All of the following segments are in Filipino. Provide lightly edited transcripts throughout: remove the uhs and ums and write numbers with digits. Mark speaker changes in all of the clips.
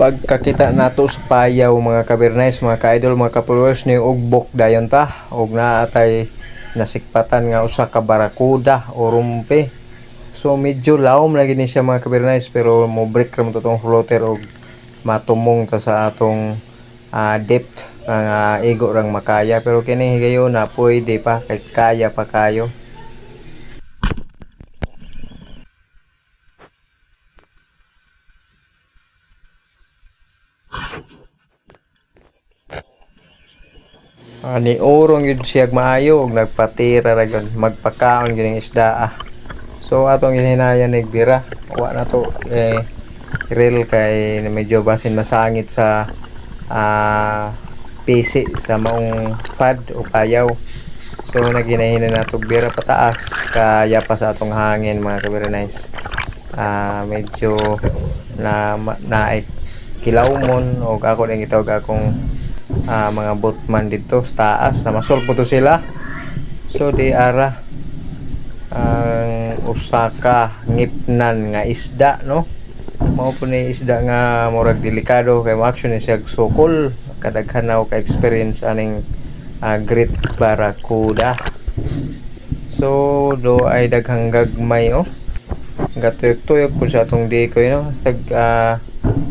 Speaker 1: Pagkakita nato sa payaw mga kabirnays, mga ka-idol, mga ka-followers ni ugbok dayon ta og naatay nasikpatan nga usa ka barakuda o rumpe. So medyo lawom lagi ni siya mga kabirnays, pero mo break ra mo tong floater og matumong ta sa atong depth nga igo rang makaya, pero kini higayon na pwede pa kay kaya pa kayo. Ni urong yun siya maayo og nagpatira ra gyud magpakaon gyud ng isda. So atong ginhinayan nagbira wa na to real kay medyo basin masangit sa pisi sa maong fad o payaw. So naginahinan nato bira pataas kaya pa sa atong hangin mga kabiranays. Medyo na kilawmon og ako ning gitawag akong mga boatman dito sa taas na masol po to sila. So di ara ang usaka ngipnan nga isda, no, mao po ni isda nga murag delikado kay mo action ni siya sukol kadaghan na ka experience aning great barracuda. So do ay daghang gagmay gatuyok-tuyok po sa atong dikoy, no, hastag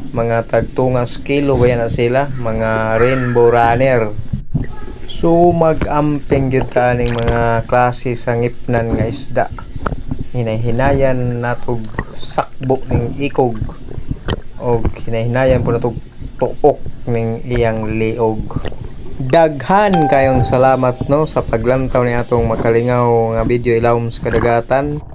Speaker 1: mga tagtungas kilo ba yan na sila, mga rainbow runner. So mag-amping gyud ta ning mga klase sa ngipnan nga isda. Hinay-hinayan natog sakbo ning ikog og hinay-hinayan po natog tuok ning iyang liog. Daghan kayong salamat, no, sa paglantaw ni atong makalingaw nga video ilawom sa kadagatan.